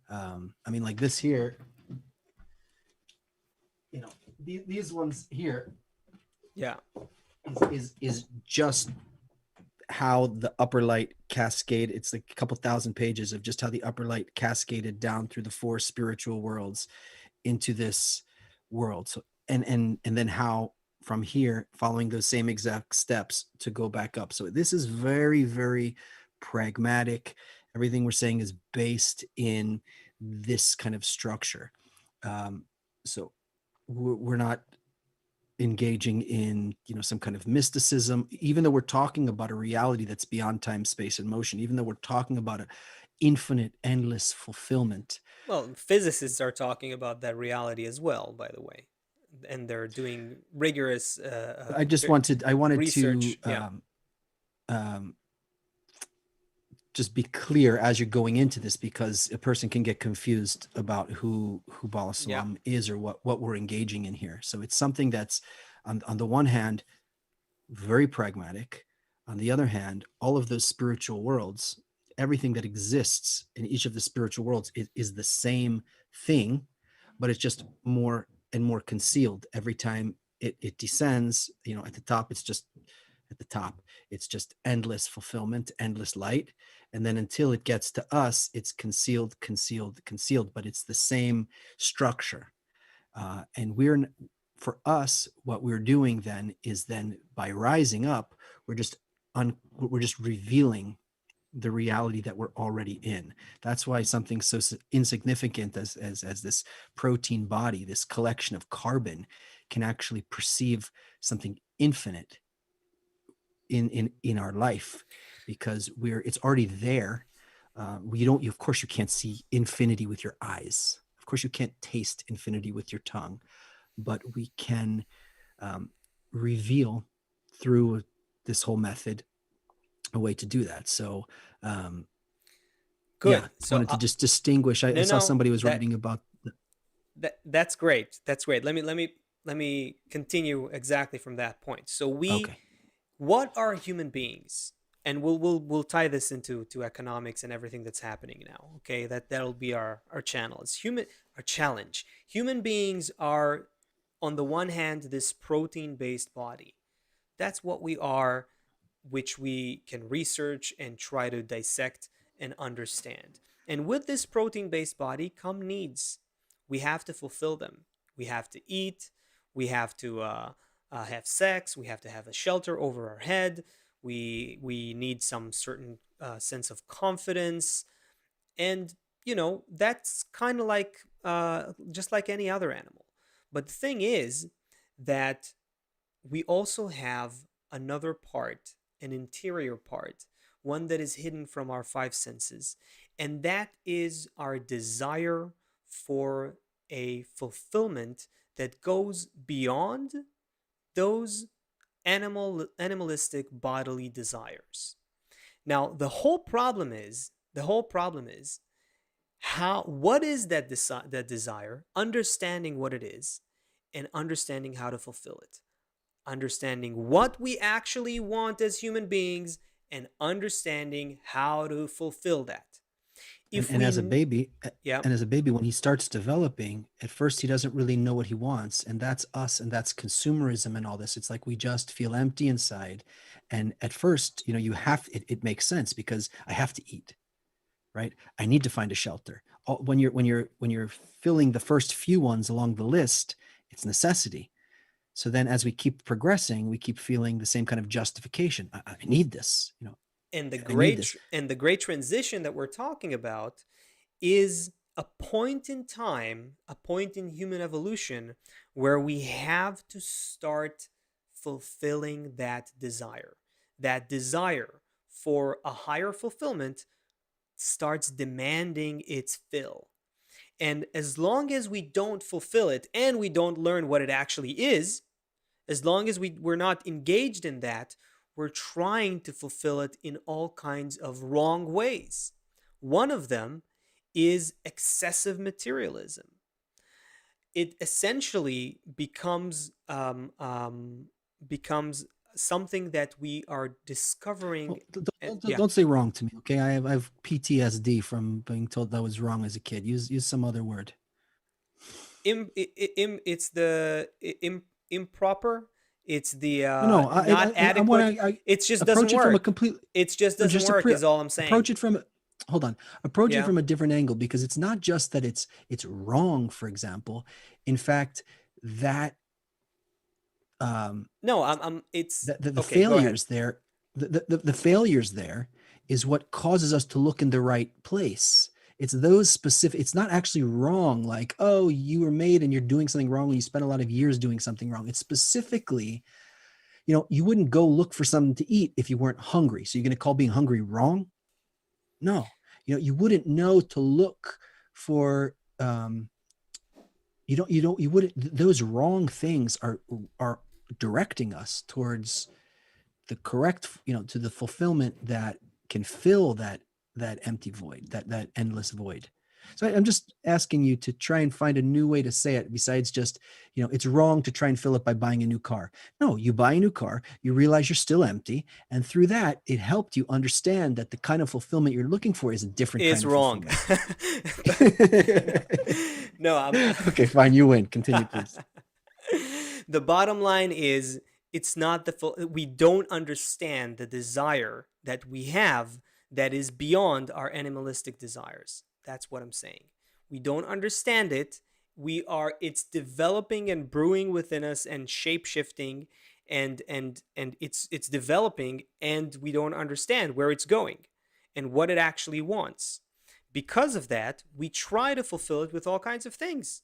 I mean, like this here, you know, these ones here yeah, is just how the upper light cascade. It's like a couple thousand pages of just how the upper light cascaded down through the four spiritual worlds into this world. So and then how from here, following those same exact steps, to go back up. So this is very, very pragmatic. Everything we're saying is based in this kind of structure. um, so we're not engaging in some kind of mysticism, even though we're talking about a reality that's beyond time, space, and motion, even though we're talking about an infinite, endless fulfillment. well, physicists are talking about that reality as well, by the way, and they're doing rigorous I wanted to research. Yeah, um, just be clear as you're going into this, because a person can get confused about who Bala yeah. Salam is, or what we're engaging in here. So it's something that's on the one hand very pragmatic. On the other hand, all of those spiritual worlds, everything that exists in each of the spiritual worlds is the same thing, but it's just more and more concealed every time it descends. At the top, it's just endless fulfillment, endless light. And then until it gets to us, it's concealed, concealed, concealed, but it's the same structure. And for us, what we're doing then is, then by rising up, we're just revealing the reality that we're already in. That's why something so insignificant as this protein body, this collection of carbon, can actually perceive something infinite in our life, because it's already there. Of course you can't see infinity with your eyes, of course you can't taste infinity with your tongue, but we can reveal through this whole method a way to do that. So um, yeah, Good. So wanted to just distinguish. I no, saw no, somebody was that writing about. that's great. That's great. Let me continue exactly from that point. So we Okay. what are human beings? And we'll tie this into to economics and everything that's happening now. Okay, that'll be our channel. It's human our challenge. Human beings are, on the one hand, this protein based body. That's what we are, which we can research and try to dissect and understand. And with this protein based body come needs. We have to fulfill them. We have to eat. We have to have sex. We have to have a shelter over our head. We need some certain sense of confidence. And, that's kind of like just like any other animal. But the thing is that we also have another part, an interior part, one that is hidden from our five senses, and that is our desire for a fulfillment that goes beyond those animalistic bodily desires. Now, the whole problem is how what is that desire, understanding what it is and understanding how to fulfill it, understanding what we actually want as human beings, and understanding how to fulfill that. and, If and as a we, baby yeah, and as a baby, when he starts developing, at first he doesn't really know what he wants, and that's us, and that's consumerism and all this. It's like we just feel empty inside. And at first, you have it makes sense because I have to eat, right? I need to find a shelter. When you're filling the first few ones along the list, it's necessity. So then as we keep progressing, we keep feeling the same kind of justification. I need this, and the I need this. great transition that we're talking about is a point in time, a point in human evolution where we have to start fulfilling that desire. That desire for a higher fulfillment starts demanding its fill. And as long as we don't fulfill it and we don't learn what it actually is, as long as we're not engaged in that, we're trying to fulfill it in all kinds of wrong ways. One of them is excessive materialism. It essentially becomes something that we are discovering. Well, don't, Yeah, don't say wrong to me, okay? I have PTSD from being told that was wrong as a kid. Use some other word. it's the improper. It's the No, no, not I want adequate. to It just doesn't approach it from a work. complete, It just no, doesn't just work. Is all I'm saying. approach it from, hold on, approach it Yeah. from a different angle, because it's not just that it's wrong, for example. In fact, that um, No, I'm it's the okay, go ahead. failures there, the failures there is what causes us to look in the right place. It's those specific, it's not actually wrong, like, oh, you were made and you're doing something wrong when you spent a lot of years doing something wrong. It's specifically, you wouldn't go look for something to eat if you weren't hungry. So you're going to call being hungry wrong? No. You wouldn't know to look for you wouldn't, those wrong things are directing us towards the correct, to the fulfillment that can fill that empty void, that endless void. So I'm just asking you to try and find a new way to say it besides just, it's wrong to try and fill it by buying a new car. No, you buy a new car, you realize you're still empty, and through that it helped you understand that the kind of fulfillment you're looking for is a different kind Is of wrong. fulfillment. No, no, I'm Okay, fine, you win. Continue, please. the bottom line is it's not the full, we don't understand the desire that we have that is beyond our animalistic desires. That's what I'm saying. We don't understand it. It's developing and brewing within us and shape shifting, and it's developing, and we don't understand where it's going and what it actually wants. Because of that, we try to fulfill it with all kinds of things.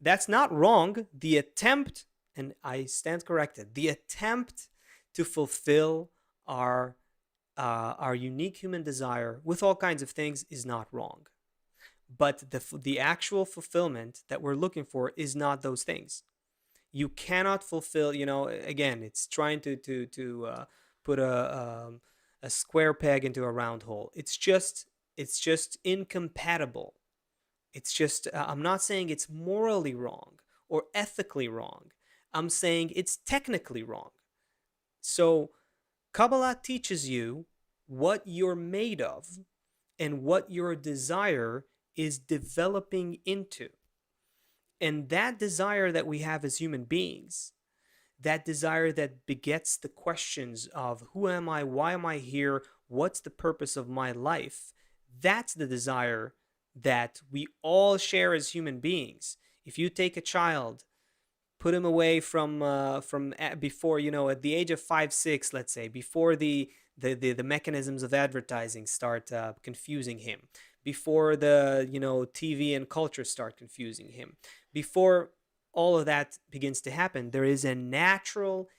That's not wrong. The attempt, and I stand corrected, the attempt to fulfill our unique human desire with all kinds of things is not wrong. But the actual fulfillment that we're looking for is not those things. You cannot fulfill. Again, it's trying to put a square peg into a round hole. It's just incompatible. It's just, I'm not saying it's morally wrong or ethically wrong. I'm saying it's technically wrong. So Kabbalah teaches you what you're made of and what your desire is developing into. And that desire that we have as human beings, that desire that begets the questions of who am I, why am I here, what's the purpose of my life, that's the desire that we all share as human beings. If you take a child, put him away from before, at the age of 5 6, let's say, before the mechanisms of advertising start confusing him, before the TV and culture start confusing him, before all of that begins to happen, there is a natural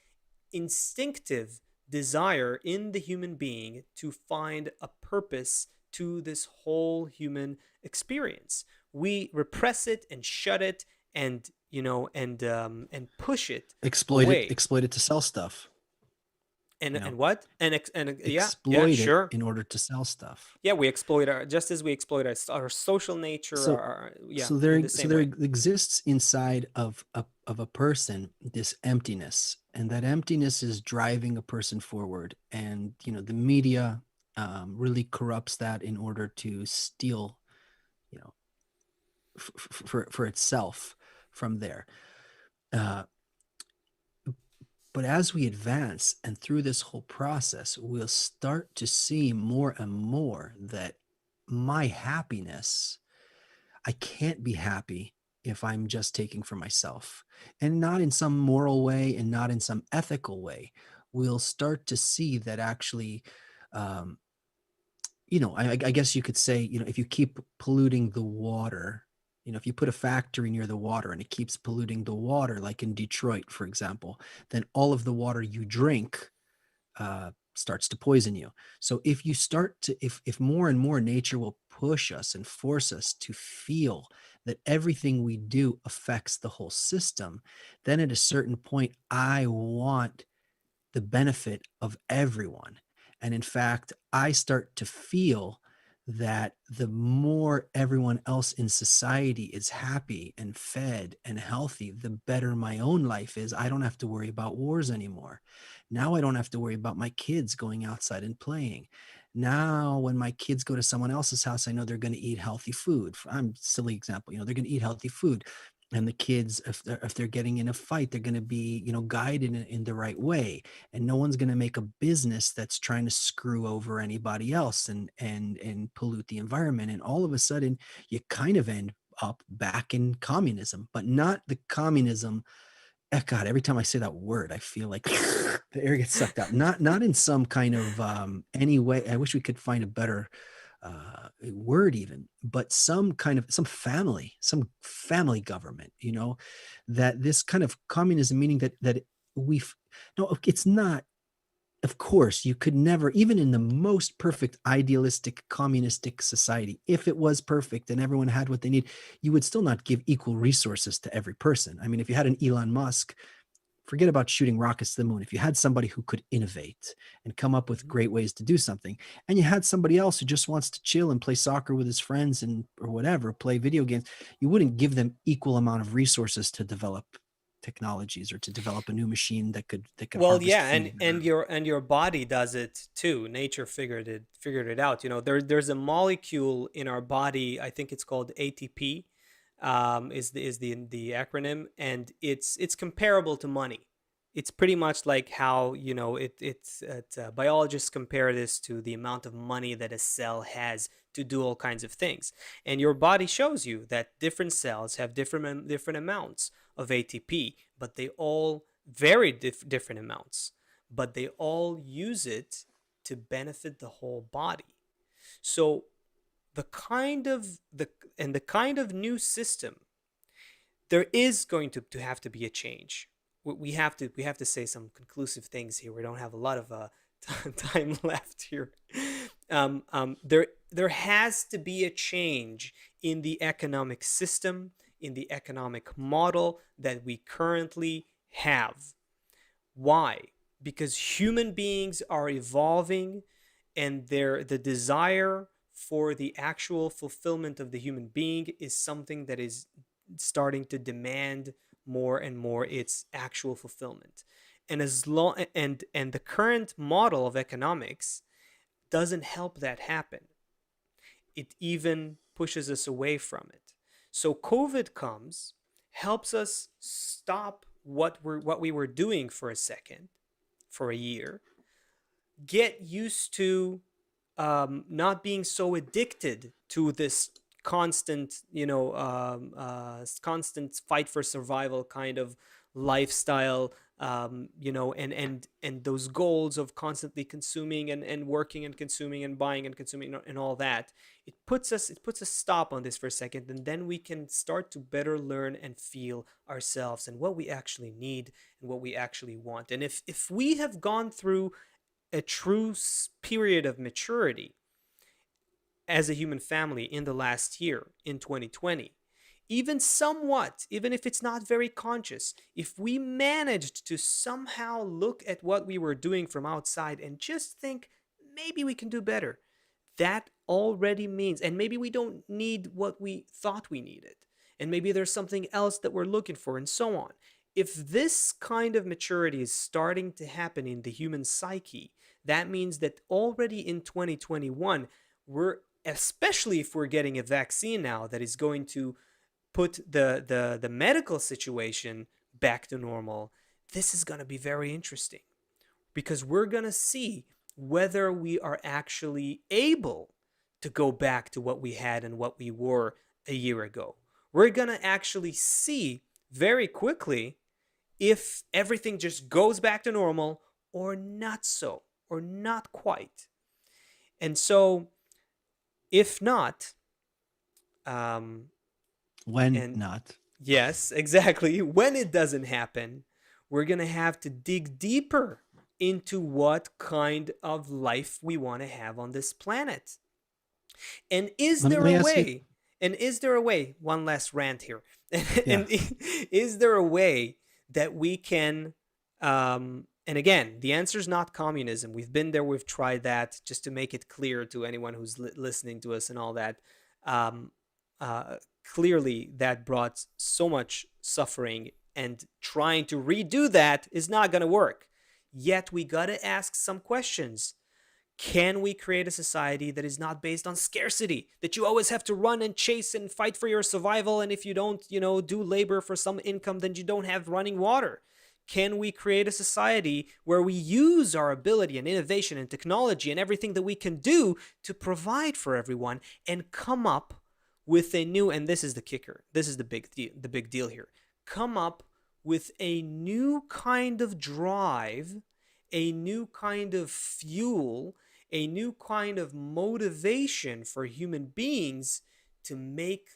instinctive desire in the human being to find a purpose to this whole human experience. We repress it and shut it and and push it away. Exploit it to sell stuff, and you know, and what and yeah, yeah, exploit it sure. in order to sell stuff. Yeah, we exploit our, just as we exploit our social nature, So yeah, in the so same there way. exists inside of a person this emptiness, and that emptiness is driving a person forward. And the media really corrupts that in order to steal, you know, for itself from there. Uh, but as we advance and through this whole process, we'll start to see more and more that my happiness, I can't be happy if I'm just taking for myself, and not in some moral way and not in some ethical way. We'll start to see that actually, um, I guess you could say, if you keep polluting the water, if you put a factory near the water and it keeps polluting the water, like in Detroit, for example, then all of the water you drink starts to poison you. So if you start to, if more and more nature will push us and force us to feel that everything we do affects the whole system, then at a certain point, I want the benefit of everyone. And in fact, I start to feel that the more everyone else in society is happy and fed and healthy, the better my own life is. I don't have to worry about wars anymore. Now I don't have to worry about my kids going outside and playing. Now, when my kids go to someone else's house, I know they're going to eat healthy food. I'm silly example, they're going to eat healthy food. And the kids, if they're getting in a fight, they're going to be, guided in the right way, and no one's going to make a business that's trying to screw over anybody else and pollute the environment. And all of a sudden you kind of end up back in communism, but not the communism. Oh God, every time I say that word, I feel like the air gets sucked out. Not in some kind of any way. I wish we could find a better word even, but some family government, that this kind of communism, meaning that we've no, it's not. Of course, you could never, even in the most perfect idealistic communistic society, if it was perfect and everyone had what they need, you would still not give equal resources to every person. I mean, if you had an Elon Musk, forget about shooting rockets to the moon. If you had somebody who could innovate and come up with Mhm. great ways to do something, and you had somebody else who just wants to chill and play soccer with his friends and or whatever, play video games, you wouldn't give them equal amount of resources to develop technologies or to develop a new machine that could Well, harvest yeah, food and your body does it too. Nature figured it out. There's a molecule in our body. I think it's called ATP. Is the acronym, and it's comparable to money. It's pretty much like how biologists compare this to the amount of money that a cell has to do all kinds of things. And your body shows you that different cells have different amounts of ATP, but they all very different amounts, but they all use it to benefit the whole body. So the kind of the kind of new system, there is going to have to be a change. We have to say some conclusive things here. We don't have a lot of time left here. There has to be a change in the economic system, in the economic model that we currently have. Why? because human beings are evolving, and the desire for the actual fulfillment of the human being is something that is starting to demand more and more its actual fulfillment. And as long and the current model of economics doesn't help that happen. It even pushes us away from it. So COVID comes, helps us stop what we were doing for a second, for a year, get used to not being so addicted to this constant, constant fight for survival kind of lifestyle, and those goals of constantly consuming and working and consuming and buying and consuming and all that. It puts a stop on this for a second, and then we can start to better learn and feel ourselves and what we actually need and what we actually want. And if we have gone through a true period of maturity as a human family in the last year, in 2020, even somewhat, even if it's not very conscious, if we managed to somehow look at what we were doing from outside and just think maybe we can do better, that already means, and maybe we don't need what we thought we needed, and maybe there's something else that we're looking for, and so on. If this kind of maturity is starting to happen in the human psyche, that means that already in 2021, we're, especially if we're getting a vaccine now that is going to put the medical situation back to normal, this is going to be very interesting, because we're going to see whether we are actually able to go back to what we had and what we were a year ago. We're going to actually see very quickly if everything just goes back to normal or not so, or not quite. And so, if not, um, When and not. yes, exactly, when it doesn't happen, we're going to have to dig deeper into what kind of life we want to have on this planet. And is Let there me a ask you. way? And is there a way? One last rant here. Yeah. And is there a way that we can? And again, the answer is not communism. We've been there. We've tried that. Just to make it clear to anyone who's listening to us and all that. Um, uh, Clearly, that brought so much suffering, and trying to redo that is not going to work. Yet we got to ask some questions. Can we create a society that is not based on scarcity, that you always have to run and chase and fight for your survival, and if you don't, do labor for some income, then you don't have running water? Can we create a society where we use our ability and innovation and technology and everything that we can do to provide for everyone, and come up with a new, and this is the kicker, this is the big deal here, come up with a new kind of drive, a new kind of fuel, a new kind of motivation for human beings to make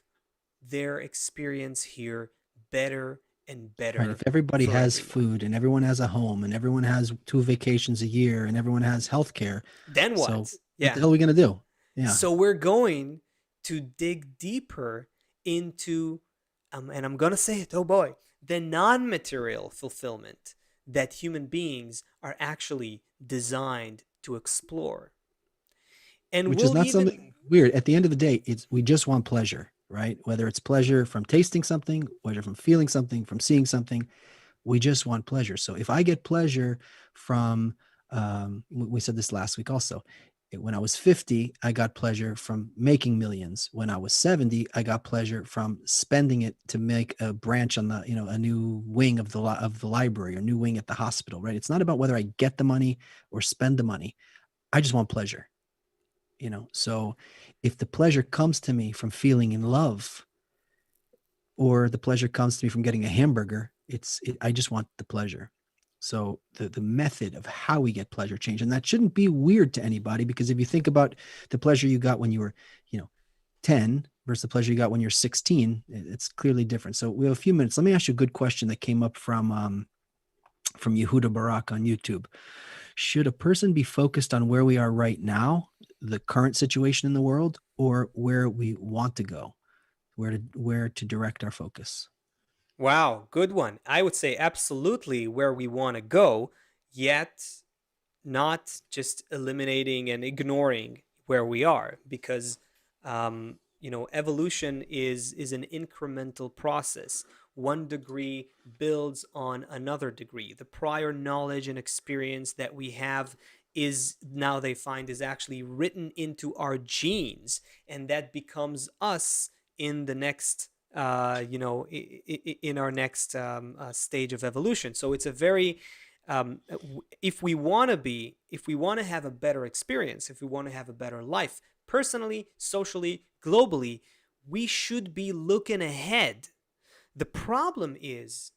their experience here better and Right. better If everybody for has everyone. food and everyone has a home and everyone has 2 vacations a year and everyone has health care, Then so what? what the Yeah. hell are we gonna do? Yeah. So we're going to dig deeper into, and I'm going to say it, oh boy, the non material fulfillment that human beings are actually designed to explore. And Which is we'll not even, something weird. At the end of the day, it's we just want pleasure, right? Whether it's pleasure from tasting something, pleasure from feeling something, from seeing something, we just want pleasure. So if I get pleasure from, we said this last week also. When I was 50, I got pleasure from making millions. When I was 70, I got pleasure from spending it to make a branch on the, a new wing of the library, or new wing at the hospital, right? It's not about whether I get the money or spend the money. I just want pleasure, So if the pleasure comes to me from feeling in love, or the pleasure comes to me from getting a hamburger, I just want the pleasure. So the method of how we get pleasure change, and that shouldn't be weird to anybody, because if you think about the pleasure you got when you were, 10 versus the pleasure you got when you're 16, it's clearly different. So we have a few minutes. Let me ask you a good question that came up from Yehuda Barak on YouTube. Should a person be focused on where we are right now, the current situation in the world, or where we want to go, where to direct our focus? wow, good one. I would say absolutely where we want to go. yet not just eliminating and ignoring where we are, because evolution is an incremental process. One degree builds on another degree. The prior knowledge and experience that we have is now, they find, is actually written into our genes, and that becomes us in the next in our next stage of evolution. So it's a very if we want to be, if we want to have a better experience, if we want to have a better life, personally, socially, globally, we should be looking ahead. The problem is,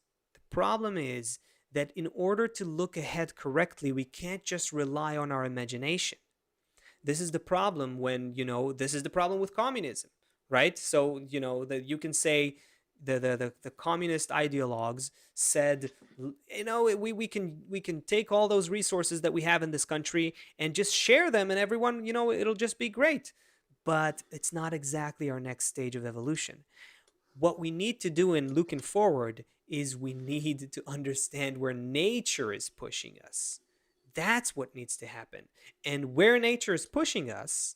that in order to look ahead correctly, we can't just rely on our imagination. This is the problem when, this is the problem with communism, right? So, that you can say the communist ideologues said, we can take all those resources that we have in this country and just share them, and everyone, it'll just be great. But it's not exactly our next stage of evolution. What we need to do in looking forward is we need to understand where nature is pushing us. That's what needs to happen. And where nature is pushing us,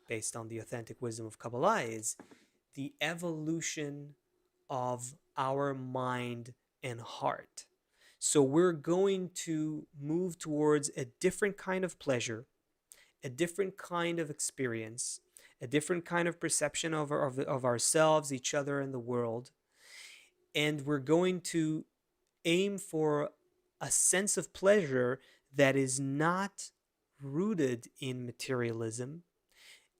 based on the authentic wisdom of Kabbalah, is the evolution of our mind and heart. So we're going to move towards a different kind of pleasure, a different kind of experience, a different kind of perception of ourselves, each other, and the world. And we're going to aim for a sense of pleasure that is not rooted in materialism.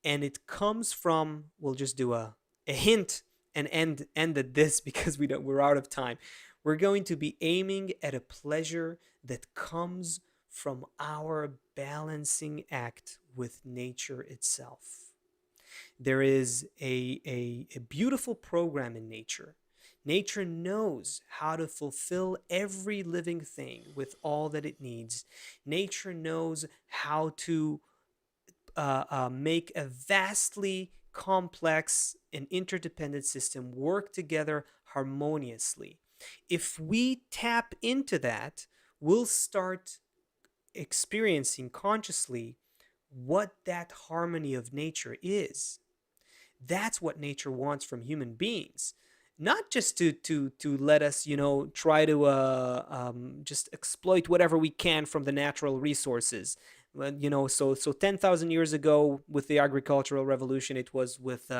And it comes from, we'll just do a hint and end at this because we're out of time. We're going to be aiming at a pleasure that comes from our balancing act with nature itself. There is a beautiful program in nature. Nature knows how to fulfill every living thing with all that it needs. Nature knows how to make a vastly complex and interdependent system work together harmoniously. If we tap into that, we'll start experiencing consciously what that harmony of nature is. That's what nature wants from human beings. Not just to let us, try to just exploit whatever we can from the natural resources. Well, so 10,000 years ago, with the agricultural revolution, it was with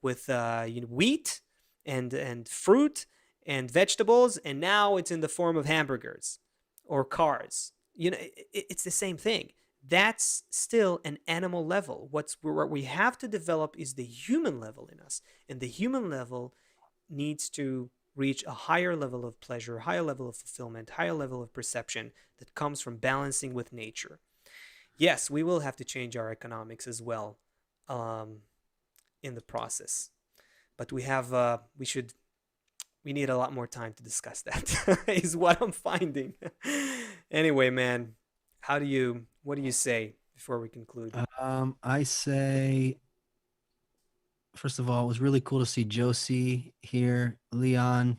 wheat and fruit and vegetables, and now it's in the form of hamburgers or cars. It's the same thing. That's still an animal level. What we have to develop is the human level in us, and the human level needs to reach a higher level of pleasure, a higher level of fulfillment, higher level of perception that comes from balancing with nature. Yes, we will have to change our economics as well, um, in the process, but we need a lot more time to discuss that. Is what I'm finding. Anyway, man, what do you say before we conclude? I say, first of all, it was really cool to see Josie here. Leon,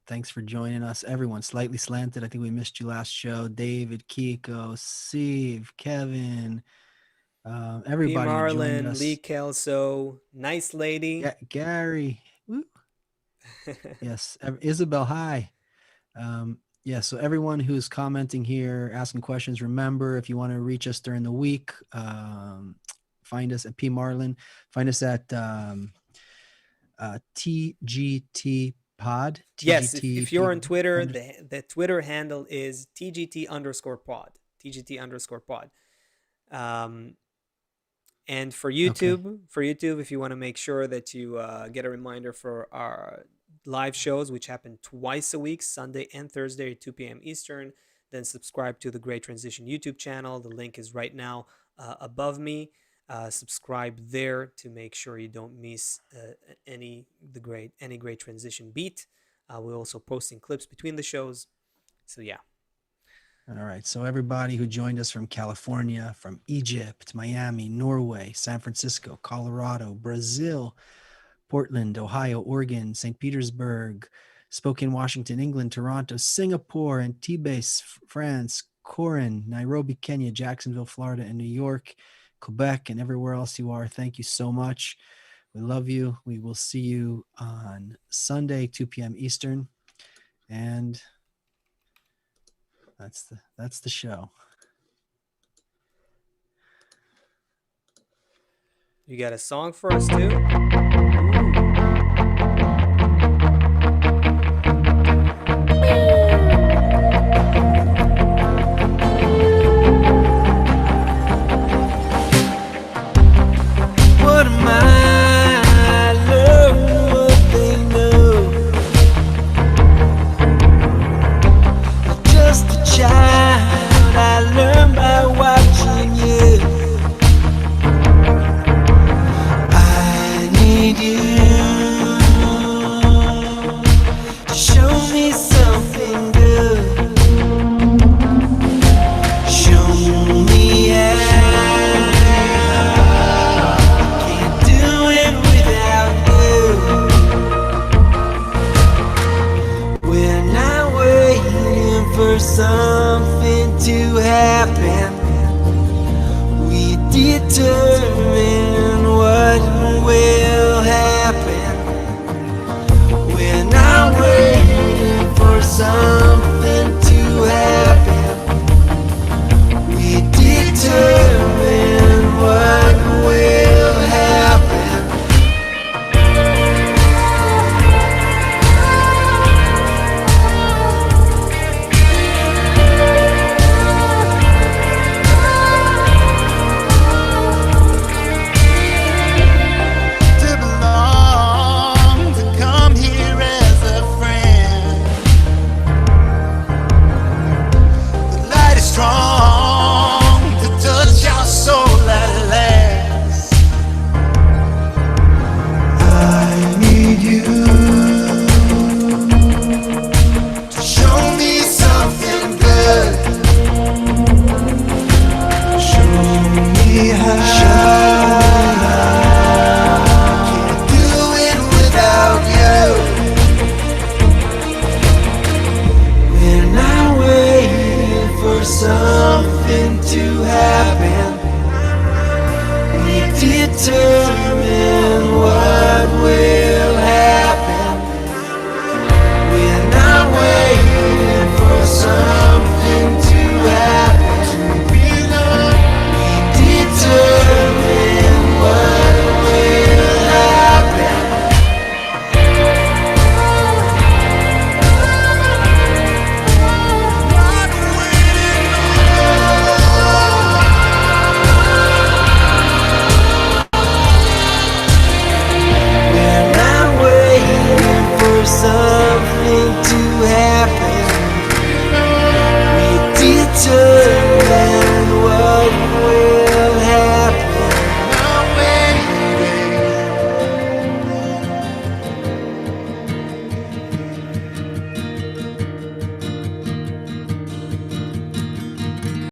thanks for joining us. Everyone, Slightly Slanted, I think we missed you last show. David, Kiko, Steve, Kevin, P. everybody that joined Marlin, Lee us. Kelso, nice lady. Gary, woo. Yes, Isabel, hi. Yeah, so everyone who's commenting here, asking questions, remember, if you want to reach us during the week, find us at P. Marlin, find us at TGT Pod, Yes, if you're on TGT. Twitter, the Twitter handle is TGT_pod. TGT_pod. Um, and Okay. For YouTube, if you want to make sure that you get a reminder for our live shows, which happen twice a week, Sunday and Thursday at 2 p.m. Eastern, then subscribe to the Great Transition YouTube channel. The link is right now above me. Subscribe there to make sure you don't miss any great transition beat. We're also posting clips between the shows. So yeah. All right. So everybody who joined us from California, from Egypt, Miami, Norway, San Francisco, Colorado, Brazil, Portland, Ohio, Oregon, St. Petersburg, Spokane, Washington, England, Toronto, Singapore, and Tibes, France, Corinne, Nairobi, Kenya, Jacksonville, Florida, and New York, Quebec, and everywhere else you are. Thank you so much. We love you. We will see you on Sunday, 2 p.m. Eastern. And that's the show. You got a song for us too? What am I? Learn what they know. Just a child, I learned by watching you. I need you to show me something good. Show me how. Can't do it without you. We're not waiting for something to happen. We determine what will happen. We're not waiting for something to happen. We determine what will happen. To belong, to come here as a friend. The light is strong to touch your soul at last. I need you to show me something good. Show me how. Can't do it without you. We're not waiting for something to happen. We determine what will happen. We're not waiting for something to happen. We determine what will happen. We're not waiting for something